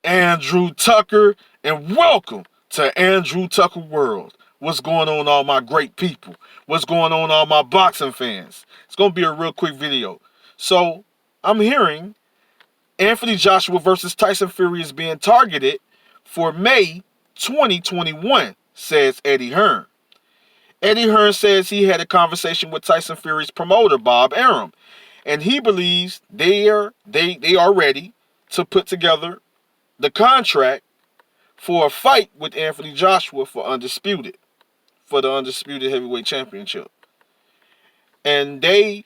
Andrew Tucker, and welcome to Andrew Tucker World. What's going on, all my great people? What's going on, all my boxing fans? It's going to be a real quick video. So, I'm hearing Anthony Joshua versus Tyson Fury is being targeted for May 2021, says Eddie Hearn. Eddie Hearn says he had a conversation with Tyson Fury's promoter, Bob Arum, and he believes they are ready to put together the contract for a fight with Anthony Joshua for the undisputed heavyweight championship. And the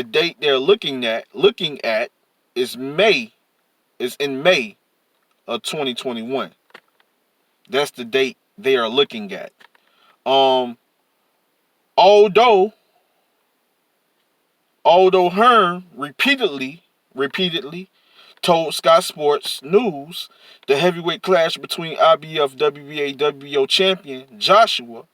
date they're looking at is in May of 2021. That's the date they are looking at. Um although although Hearn repeatedly told Sky Sports News the heavyweight clash between IBF WBA WBO champion Joshua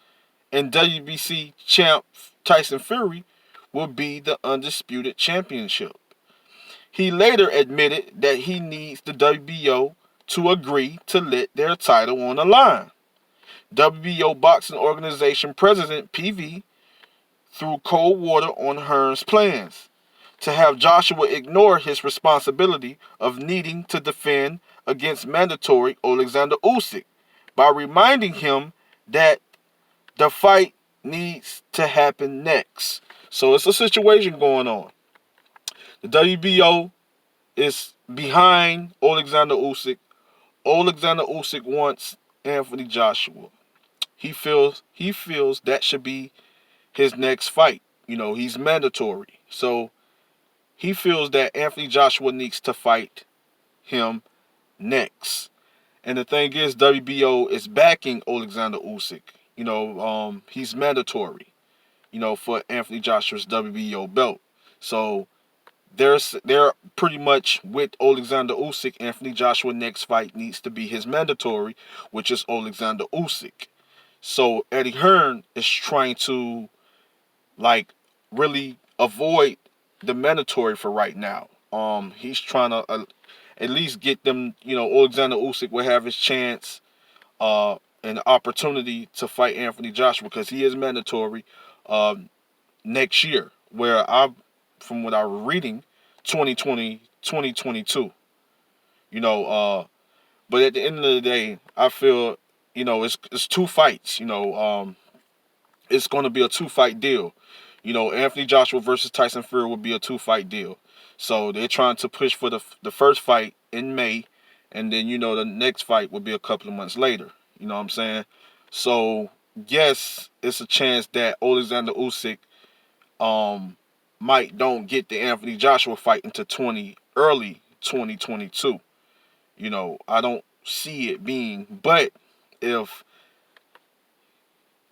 and WBC champ Tyson Fury will be the undisputed championship. He later admitted that he needs the WBO to agree to let their title on the line. WBO Boxing Organization President PV threw cold water on Hearn's plans to have Joshua ignore his responsibility of needing to defend against mandatory Alexander Usyk by reminding him that the fight needs to happen next. So it's a situation going on. The WBO is behind Alexander Usyk. Alexander Usyk wants Anthony Joshua. He feels that should be his next fight. He's mandatory. So he feels that Anthony Joshua needs to fight him next. And the thing is, WBO is backing Alexander Usyk. He's mandatory, for Anthony Joshua's WBO belt. So they're pretty much with Alexander Usyk. Anthony Joshua next fight needs to be his mandatory, which is Alexander Usyk. So Eddie Hearn is trying to really avoid the mandatory for right now. He's trying to at least get them. Alexander Usyk will have his chance, an opportunity to fight Anthony Joshua because he is mandatory next year. From what I'm reading, 2020, 2022. But at the end of the day, I feel it's two fights. It's going to be a two-fight deal. Anthony Joshua versus Tyson Fury will be a two-fight deal. So they're trying to push for the first fight in May, and then the next fight will be a couple of months later. You know what I'm saying? So yes, it's a chance that Alexander Usyk might don't get the Anthony Joshua fight into early 2022. I don't see it being, but if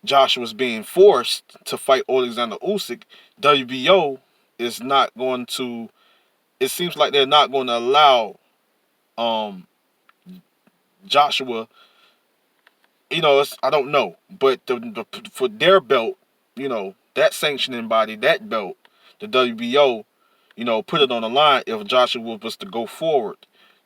Joshua's being forced to fight Alexander Usyk, WBO is not going to. It seems like they're not going to allow Joshua. I don't know, but for their belt, that sanctioning body, that belt, the WBO, put it on the line if Joshua was to go forward,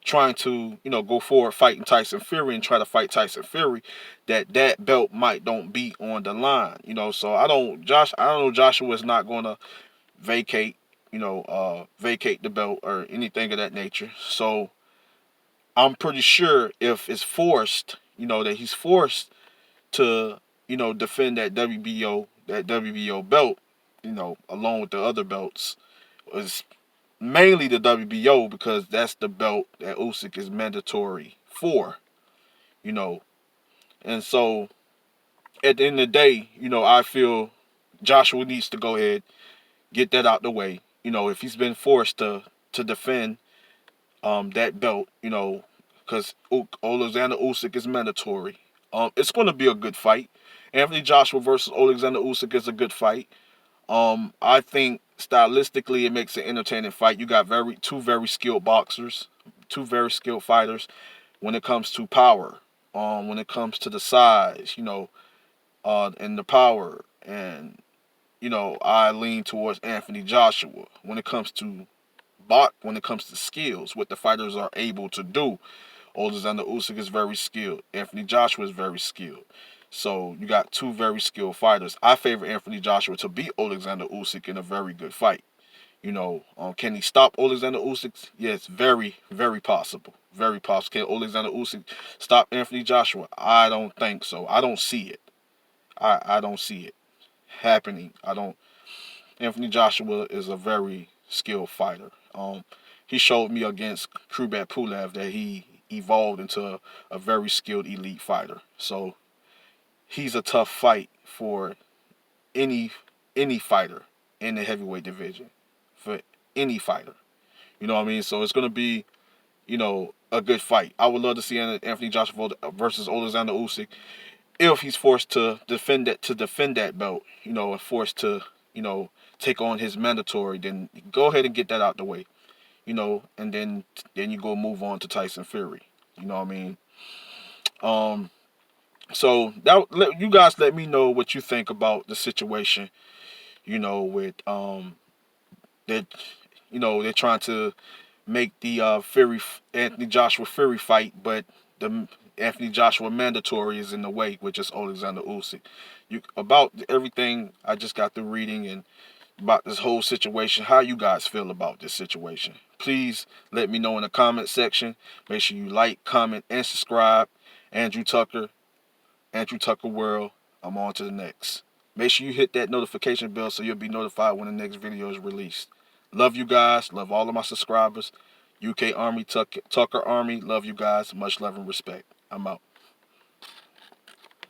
trying to, go forward fighting Tyson Fury and try to fight Tyson Fury, that belt might don't be on the line, So I don't know Joshua is not going to vacate, vacate the belt or anything of that nature. So I'm pretty sure if it's forced, that he's forced to, defend that WBO belt, along with the other belts, is mainly the WBO because that's the belt that Usyk is mandatory for, you know. And so at the end of the day, I feel Joshua needs to go ahead, get that out the way. If he's been forced to defend that belt, because Alexander Usyk is mandatory. It's going to be a good fight. Anthony Joshua versus Alexander Usyk is a good fight. I think stylistically it makes an entertaining fight. You got two very skilled boxers, two very skilled fighters. When it comes to power, when it comes to the size, and the power, and I lean towards Anthony Joshua. When it comes to when it comes to skills, what the fighters are able to do. Alexander Usyk is very skilled. Anthony Joshua is very skilled. So you got two very skilled fighters. I favor Anthony Joshua to beat Alexander Usyk in a very good fight. Can he stop Alexander Usyk? Yes, very, very possible. Very possible. Can Alexander Usyk stop Anthony Joshua? I don't think so. I don't see it. I don't see it happening. I don't. Anthony Joshua is a very skilled fighter. He showed me against Kubrat Pulev that he evolved into a very skilled elite fighter. So he's a tough fight for any any fighter in the heavyweight division. For any fighter. You know what I mean? So it's gonna be, a good fight. I would love to see Anthony Joshua versus Alexander Usyk if he's forced to defend that belt, and forced to, take on his mandatory, then go ahead and get that out the way, and then you go move on to Tyson Fury. You know what I mean? So you guys let me know what you think about the situation. With that, they're trying to make the Fury Anthony Joshua Fury fight, but the Anthony Joshua mandatory is in the way, which is Alexander Usyk. About everything I just got through reading and about this whole situation, how you guys feel about this situation? Please let me know in the comment section. Make sure you like, comment, and subscribe. Andrew Tucker, Andrew Tucker World. I'm on to the next. Make sure you hit that notification bell so you'll be notified when the next video is released. Love you guys. Love all of my subscribers. UK Army, Tucker Army. Love you guys. Much love and respect. I'm out.